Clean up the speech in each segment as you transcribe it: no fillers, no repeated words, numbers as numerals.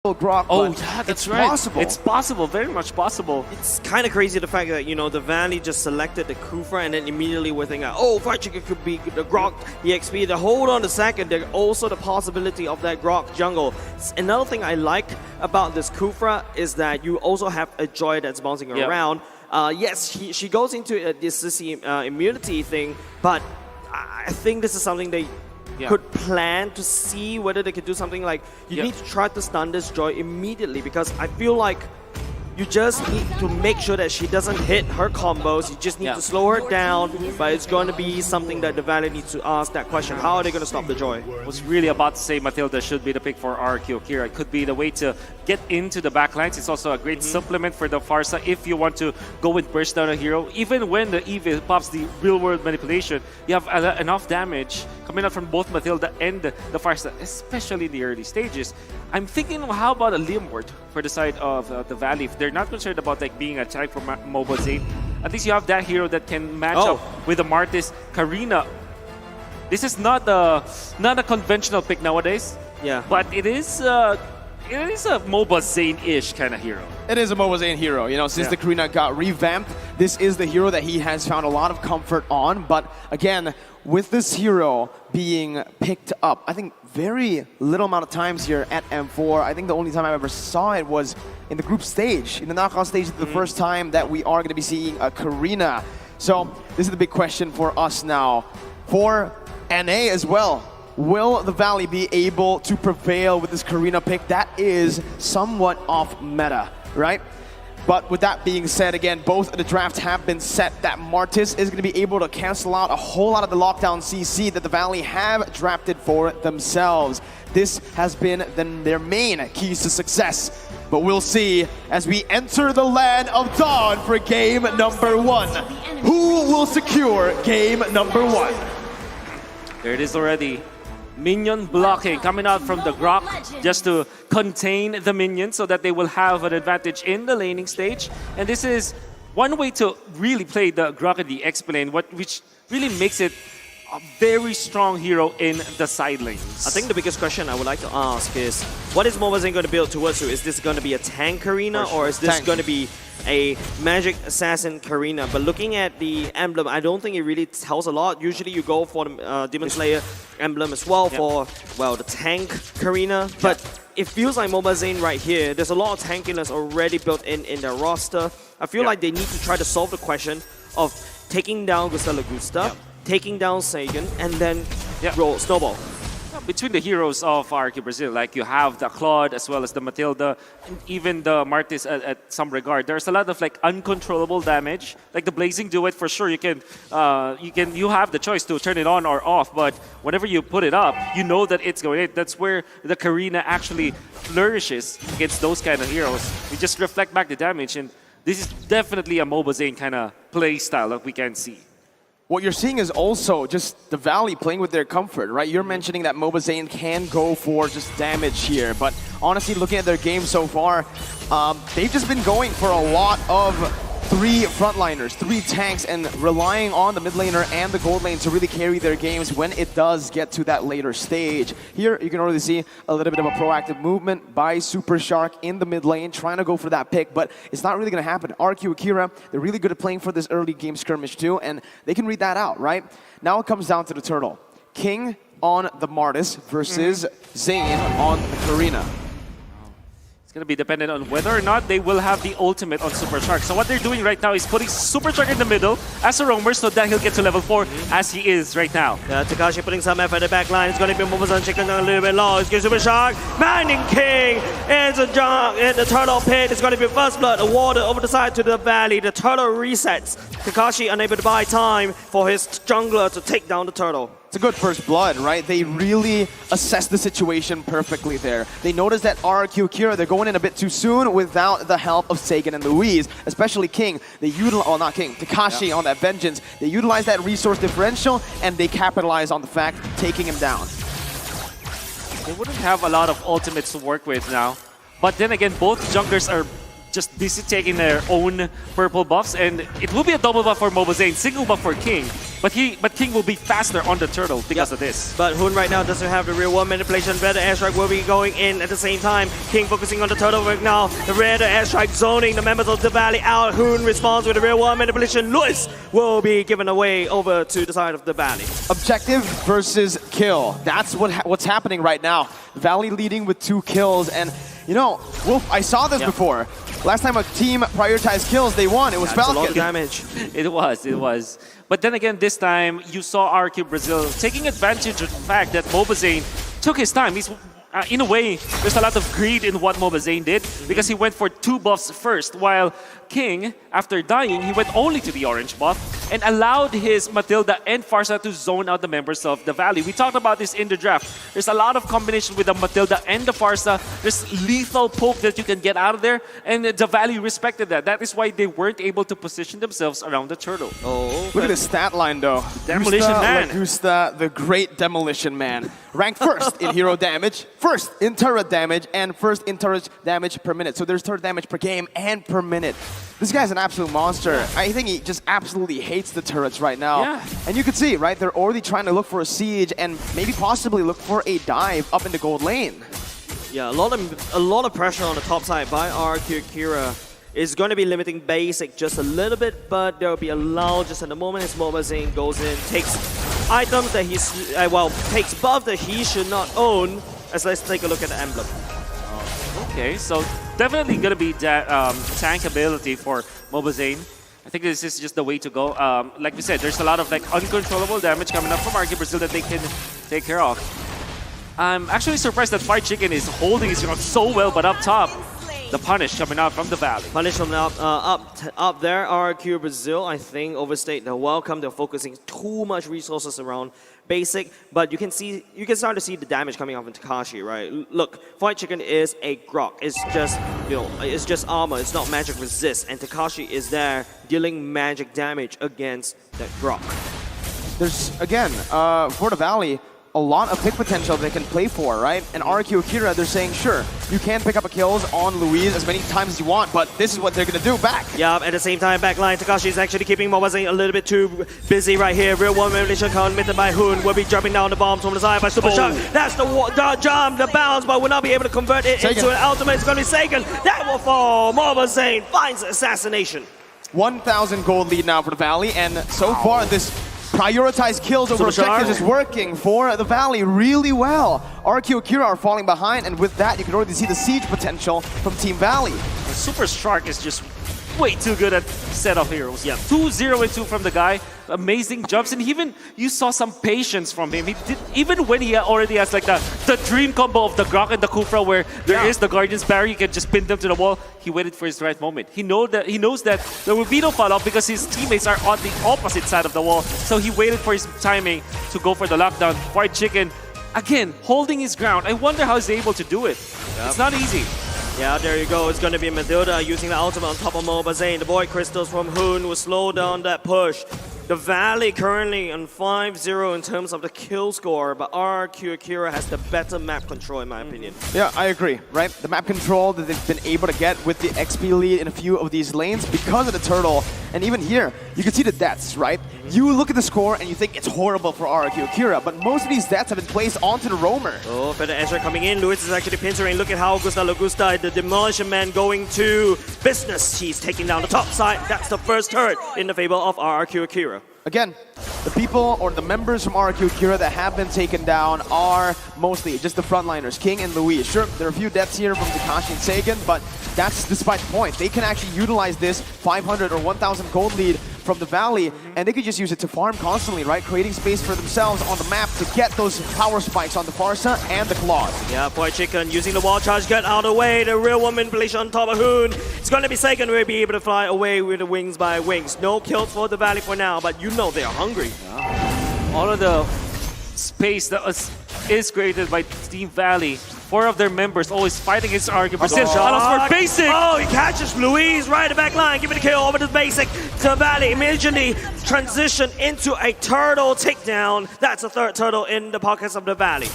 Grok. Oh yeah, that's right. Possible. It's possible, very much possible. It's kind of crazy the fact that, you know, the Valley just selected the Kufra and then immediately we're thinking, oh, Fried Chicken could be the Grok EXP. The hold on a second, there's also the possibility of that Grok jungle. Another thing I like about this Kufra is that you also have a Joy that's bouncing around. Yes, she goes into this immunity thing, but I think this is something they could plan to see whether they could do something like you need to try to stun this Joy immediately, because I feel like you just need to make sure that she doesn't hit her combos. You just need to slow her down, but it's going to be something that the Valley needs to ask that question. How are they going to stop the Joy? I was really about to say Matilda should be the pick for RRQ Akira. It could be the way to get into the backlines. It's also a great supplement for the Pharsa if you want to go with burst down a hero. Even when the Eve pops the real world manipulation, you have enough damage coming out from both Matilda and the Pharsa, especially in the early stages. I'm thinking, how about a Liam ward for the side of the Valley? If they're not concerned about like being a type for Mobile Zane, at least you have that hero that can match up with the Martis. Karina. This is not a conventional pick nowadays. Yeah, but it is a Mobile Zane-ish kind of hero. It is a Mobile Zane hero. You know, since the Karina got revamped, this is the hero that he has found a lot of comfort on. But again, with this hero being picked up, I think very little amount of times here at M4. I think the only time I ever saw it was in the group stage. In the knockout stage, the first time that we are going to be seeing a Karina. So this is the big question for us now. For NA as well. Will the Valley be able to prevail with this Karina pick? That is somewhat off meta, right? But with that being said, again, both of the drafts have been set. That Martis is going to be able to cancel out a whole lot of the lockdown CC that the Valley have drafted for themselves. This has been their main keys to success. But we'll see as we enter the land of Dawn for game number 1. Who will secure game number 1? There it is already. Minion blocking coming out from the Grok just to contain the minions so that they will have an advantage in the laning stage. And this is one way to really play the Grok in the X lane, which really makes it a very strong hero in the side lanes. I think the biggest question I would like to ask is, what is Mobile Zane going to build towards? Is this going to be a tank Karina, or is this going to be a magic assassin Karina? But looking at the emblem, I don't think it really tells a lot. Usually you go for the Demon Slayer emblem as well for, well, the tank Karina. But it feels like Mobile Zane right here, there's a lot of tankiness already built in their roster. I feel like they need to try to solve the question of taking down Gusta, taking down Sagan, and then roll Snowball. Between the heroes of RRQ Brazil, like you have the Claude as well as the Matilda, and even the Martis at some regard. There's a lot of like uncontrollable damage. Like the Blazing Duet, for sure, you have the choice to turn it on or off. But whenever you put it up, you know that it's going in. That's where the Karina actually flourishes against those kind of heroes. We just reflect back the damage, and this is definitely a Mobile Zane kind of play style that we can see. What you're seeing is also just the Valley playing with their comfort, right? You're mentioning that Mobile Zane can go for just damage here, but honestly, looking at their game so far, they've just been going for a lot of 3 frontliners, 3 tanks, and relying on the mid laner and the gold lane to really carry their games when it does get to that later stage. Here, you can already see a little bit of a proactive movement by Super Shark in the mid lane, trying to go for that pick, but it's not really going to happen. RRQ Akira, they're really good at playing for this early game skirmish too, and they can read that out, right? Now it comes down to the turtle. King on the Martis versus Zane on the Karina. It's going to be dependent on whether or not they will have the ultimate on Super Shark. So what they're doing right now is putting Super Shark in the middle as a roamer so that he'll get to level 4 as he is right now. Yeah, Takashi putting some effort at the back line. It's going to be Mobile Zane chicken a little bit low. It's going to Super Shark. Mining King is a junk in the turtle pit. It's going to be First Blood awarded over the side to the Valley. The turtle resets. Takashi unable to buy time for his jungler to take down the turtle. It's a good first blood, right? They really assess the situation perfectly there. They notice that RRQ Akira, they're going in a bit too soon without the help of Sagan and Louise, especially King. They utilize, oh not King, Takashi on that Vengeance. They utilize that resource differential and they capitalize on the fact, taking him down. They wouldn't have a lot of ultimates to work with now. But then again, both junglers are just busy taking their own purple buffs, and it will be a double buff for Mobile Zane, single buff for King. But King will be faster on the turtle because of this. But Hoon right now doesn't have the real world manipulation. Better airstrike will be going in at the same time. King focusing on the turtle right now. The red airstrike zoning the members of the Valley out. Hoon responds with the real world manipulation. Lewis will be given away over to the side of the Valley. Objective versus kill. That's what's happening right now. Valley leading with 2 kills. And, you know, Wolf, I saw this before. Last time a team prioritized kills, they won. It was That's Falcon. a lot of damage. It was. But then again, this time, you saw RRQ Brazil taking advantage of the fact that Mobazane took his time. He's, in a way, there's a lot of greed in what Mobazane did because he went for 2 buffs first, while King, after dying, he went only to the orange buff and allowed his Matilda and Farsa to zone out the members of the Valley. We talked about this in the draft. There's a lot of combination with the Matilda and the Farsa. There's lethal poke that you can get out of there, and the Valley respected that. That is why they weren't able to position themselves around the turtle. Oh, Look at his stat line, though. Demolition Man. Gusta, the great Demolition Man. Ranked first in hero damage, first in turret damage, and first in turret damage per minute. So there's turret damage per game and per minute. This guy's an absolute monster. I think he just absolutely hates the turrets right now. Yeah. And you can see, right, they're already trying to look for a siege and maybe possibly look for a dive up in the gold lane. Yeah, a lot of pressure on the top side by RRQ Akira. Is going to be limiting basic just a little bit, but there will be a lull just at the moment his Mobazane goes in, takes items that he's, takes buff that he should not own. As let's take a look at the emblem. Okay, so definitely going to be that tank ability for Mobazane. I think this is just the way to go. Like we said, there's a lot of like uncontrollable damage coming up from RRQ Brazil that they can take care of. I'm actually surprised that Fried Chicken is holding his ground so well, but up top, the punish coming out from the Valley. Punish from up there, RRQ Brazil, I think, overstayed their welcome. They're focusing too much resources around basic, but you can start to see the damage coming off in Takashi, right? Look, Fried Chicken is a grok. It's just, you know, it's just armor. It's not magic resist, and Takashi is there dealing magic damage against that grok. There's, again, for the Valley, a lot of pick potential they can play for, right? And RRQ Akira, they're saying, sure, you can pick up a kills on Louise as many times as you want, but this is what they're going to do back. Yeah, at the same time, backline, Takashi is actually keeping Mobazane a little bit too busy right here. Real one manipulation committed by Hoon will be jumping down the bombs from the side by Super Shock. That's the jump, the bounce, but will not be able to convert it into an ultimate. It's going to be Sagan. That will fall. Mobazane finds assassination. 1,000 gold lead now for the Valley, and so far this prioritized kills over objectives is working for the Valley really well. RRQ Akira are falling behind, and with that, you can already see the siege potential from Team Valley. The Super Shark is just way too good at setup heroes. Yeah, 2-0-2 from the guy. Amazing jumps, and even you saw some patience from him. He did, even when he already has like the dream combo of the Grok and the Kufra, where there is the Guardian's Barrier, you can just pin them to the wall. He waited for his right moment. He knows that there will be no follow-up because his teammates are on the opposite side of the wall. So he waited for his timing to go for the lockdown. Fried Chicken, again, holding his ground. I wonder how he's able to do it. It's not easy. Yeah, there you go. It's going to be Matilda using the ultimate on top of Mobazane. The Void Crystals from Hoon will slow down that push. The Valley currently on 5-0 in terms of the kill score, but RRQ Akira has the better map control in my opinion. Yeah, I agree, right? The map control that they've been able to get with the XP lead in a few of these lanes because of the turtle. And even here, you can see the deaths, right? You look at the score and you think it's horrible for RRQ Akira, but most of these deaths have been placed onto the roamer. Oh, better Ezra coming in. Lewis is actually pincering. Look at how Augusta, the Demolition Man, going to business. He's taking down the top side. That's the first turret in the favor of RRQ Akira. Again, the people or the members from RRQ Akira that have been taken down are mostly just the frontliners, King and Louise. Sure, there are a few deaths here from Takashi and Sagan, but that's despite the point. They can actually utilize this 500 or 1,000 gold lead from the Valley, and they could just use it to farm constantly, right? Creating space for themselves on the map to get those power spikes on the Farsa and the Claws. Yeah, Fried Chicken using the wall charge, get out of the way. The real woman manipulation on top of Hoon. It's going to be Sagan will be able to fly away with the wings by wings. No kills for the Valley for now, but you know they are hungry. All of the space that is created by Team Valley. 4 of their members always fighting against RRQ Brazil. Allows for basic! Oh, he catches Louise right at the back line. Give it a kill over to basic. The Valley immediately transition into a turtle takedown. That's a third turtle in the pockets of the Valley.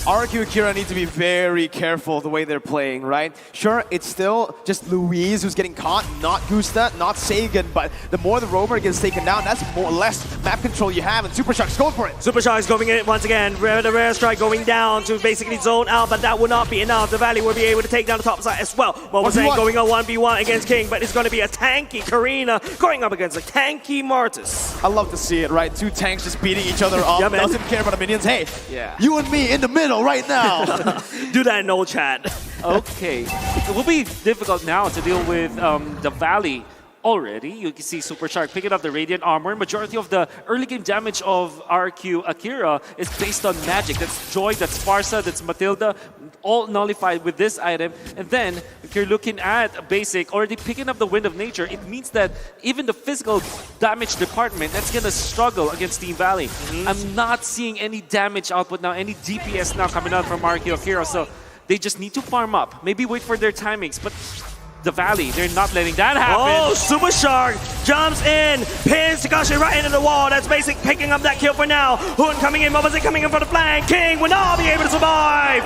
RRQ Akira need to be very careful the way they're playing, right? Sure, it's still just Louise who's getting caught, not Gusta, not Sagan, but the more the roamer gets taken down, that's more less map control you have, and Super Shark's going for it. Super Shark's going in once again. The rare strike going down to basically zone out, but that will not be enough. The Valley will be able to take down the top side as well. What was saying going on 1v1 against King, but it's going to be a tanky Karina going up against a tanky Martis. I love to see it, right? Two tanks just beating each other up. Yeah, man. Doesn't care about the minions. Hey, Yeah. you and me in the middle right now. Do that in old chat. Okay. It will be difficult now to deal with the Valley already. You can see Super Shark picking up the Radiant Armor. Majority of the early game damage of RQ Akira is based on magic. That's Joy, that's Farsa, that's Matilda, all nullified with this item. And then, if you're looking at Basic, already picking up the Wind of Nature, it means that even the physical damage department, that's gonna struggle against Team Valley. I'm not seeing any damage output now, any DPS now coming out from RQ Akira, so they just need to farm up. Maybe wait for their timings, but the Valley, they're not letting that happen. Oh, Super Shark jumps in, pins Takashi right into the wall. That's Basic picking up that kill for now. Hoon coming in, Mobazi coming in for the flank. King will not be able to survive.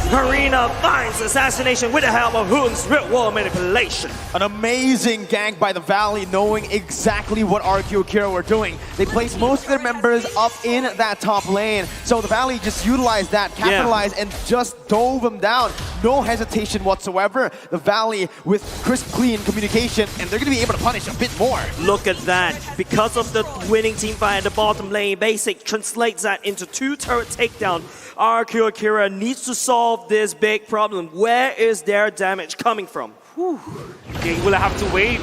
Karina finds assassination with the help of Hoon's real-world manipulation. An amazing gank by the Valley, knowing exactly what RQ Akira were doing. They placed most of their members up in that top lane. So the Valley just utilized that, capitalized, and just dove them down. No hesitation whatsoever. The Valley with crisp, clean communication, and they're going to be able to punish a bit more. Look at that. Because of the winning team fight at the bottom lane, Basic translates that into 2 turret takedown. RQ Akira needs to solve this big problem. Where is their damage coming from? They will have to wait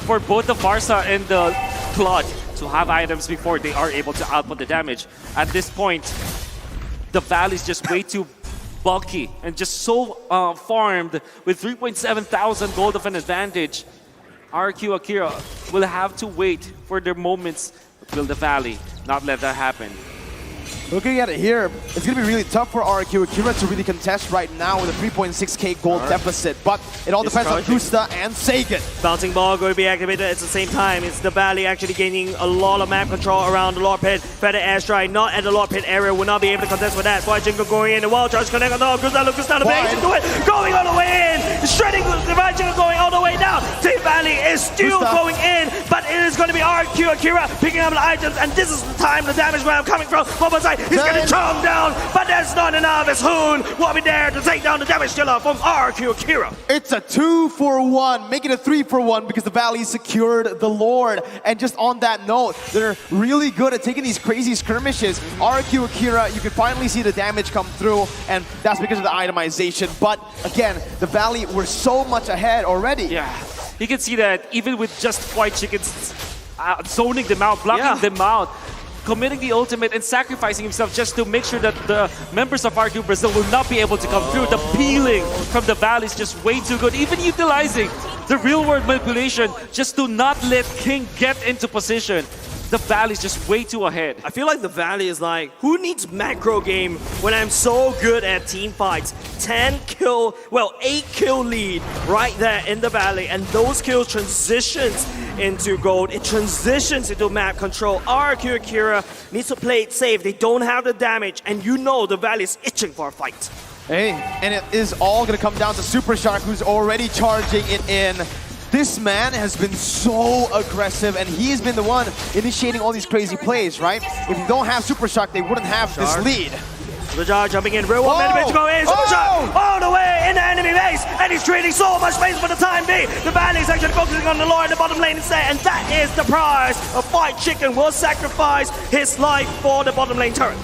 for both the Farsa and the Claude to have items before they are able to output the damage. At this point, the Valley is just way too bulky and just so farmed with 3.7 thousand gold of an advantage. RQ Akira will have to wait for their moments. Will the Valley not let that happen? Looking at it here, it's going to be really tough for RQ Akira to really contest right now with a 3.6k gold deficit, but it all depends on Gusta and Sagan. Bouncing ball going to be activated at the same time. It's the Valley actually gaining a lot of map control around the Lord Pit. Better airstrike, not at the Lord Pit area, will not be able to contest with that. White Jingle going in, the wall charge connect on the Gusta, the base into it, going all the way in, shredding the White Jingle going all the way down. Team Valley is still going in, but it is going to be RQ Akira picking up the items, and this is the time the damage round coming from. He's going to chomp down, but that's not enough as Hoon will be there to take down the damage dealer from RQ Akira. It's a 2-for-1, make it a 3-for-1 because the Valley secured the Lord. And just on that note, they're really good at taking these crazy skirmishes. RQ Akira, you can finally see the damage come through, and that's because of the itemization. But again, the Valley were so much ahead already. Yeah, you can see that even with just White Chickens zoning them out, blocking them out, committing the ultimate and sacrificing himself just to make sure that the members of RQ Brazil will not be able to come through. The peeling from the Valley is just way too good. Even utilizing the real-world manipulation just to not let King get into position. The Valley is just way too ahead. I feel like the Valley is like, who needs macro game when I'm so good at team fights? 8 kill lead right there in the Valley, and those kills transitions into gold. It transitions into map control. RQ Akira needs to play it safe. They don't have the damage, and you know the Valley is itching for a fight. Hey, and it is all going to come down to Super Shark, who's already charging it in. This man has been so aggressive, and he's been the one initiating all these crazy plays, right? If you don't have Super Shark, they wouldn't have this lead. Rajar jumping in, real one man to go in, Super Shark all the way in the enemy base, and he's creating so much space for the time being. The Valley is actually focusing on the Lord in the bottom lane instead, and that is the prize. A White Chicken will sacrifice his life for the bottom lane turret.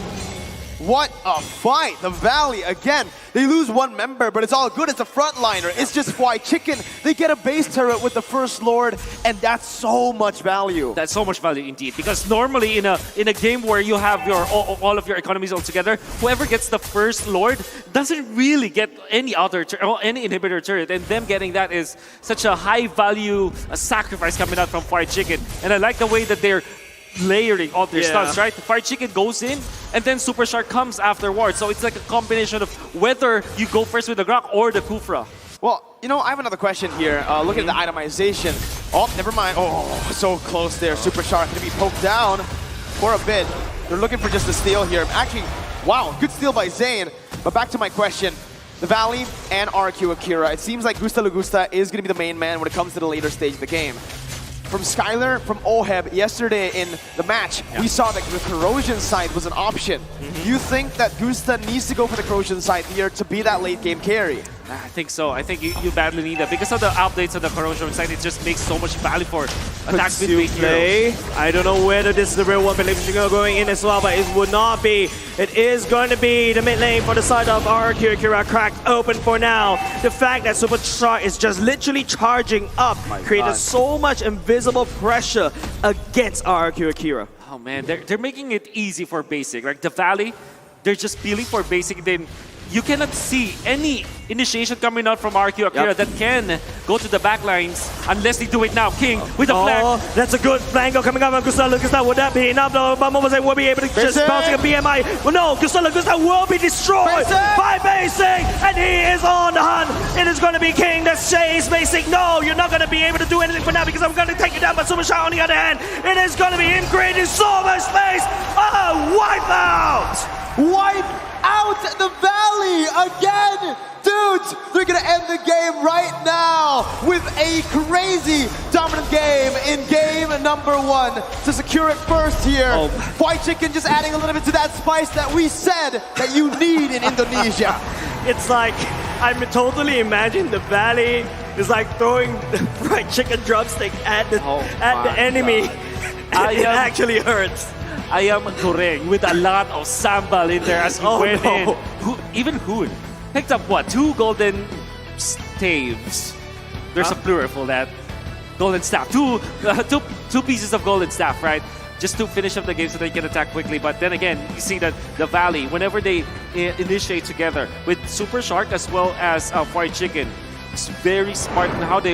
What a fight! The Valley, again, they lose one member, but it's all good. It's a frontliner. It's just White Chicken. They get a base turret with the First Lord, and that's so much value. That's so much value indeed. Because normally in a game where you have your all of your economies all together, whoever gets the First Lord doesn't really get any any inhibitor turret, and them getting that is such a high value sacrifice coming out from White Chicken. And I like the way that they're layering all their stuns, right? The Fire Chicken goes in, and then Super Shark comes afterwards. So it's like a combination of whether you go first with the Grok or the Kufra. Well, you know, I have another question here. Look at the itemization. Oh, never mind. Oh, so close there. Super Shark going to be poked down for a bit. They're looking for just a steal here. Actually, wow, good steal by Zane. But back to my question. The Valley and RQ Akira, it seems like Gusta Lugusta is going to be the main man when it comes to the later stage of the game. From Skylar, from Oheb, yesterday in the match, we saw that the corrosion side was an option. Do you think that Gusta needs to go for the corrosion side here to be that late game carry? I think so. I think you badly need that. Because of the updates on the corrosion side, it just makes so much value for attack mid heroes. I don't know whether this is the real one, but Shingo going in as well, but it would not be. It is going to be the mid lane for the side of RRQ Akira cracked open for now. The fact that Superstar is just literally charging up created so much invisible pressure against RRQ Akira. Oh man, they're making it easy for basic. Like the Valley, they're just peeling for basic. Then you cannot see any initiation coming out from RQ Akira that can go to the backlines unless they do it now. King with a flank. That's a good flank coming up from Gusta Lugusta. Would that be enough though? Bumblebee will be able to just bounce a BMI. Well, no, Gusta Lugusta will be destroyed by Basic, and he is on the hunt. It is going to be King that says Basic, no, you're not going to be able to do anything for now because I'm going to take you down. But Superstar on the other hand, it is going to be him creating so much space. Wipe out! Wipe out the Valley again! Dudes, they're gonna end the game right now with a crazy dominant game in game number 1 to secure it first here. White Chicken just adding a little bit to that spice that we said that you need in Indonesia. It's like, I'm totally imagining the Valley is like throwing the fried chicken drumstick at the enemy. It actually hurts. I am Goreng with a lot of sambal in there as he went in. Even Hoon picked up what? 2 golden staves. There's a plural for that. Golden staff. Two pieces of golden staff, right? Just to finish up the game so they can attack quickly. But then again, you see that the Valley, whenever they initiate together with Super Shark as well as Fried Chicken, it's very smart in how they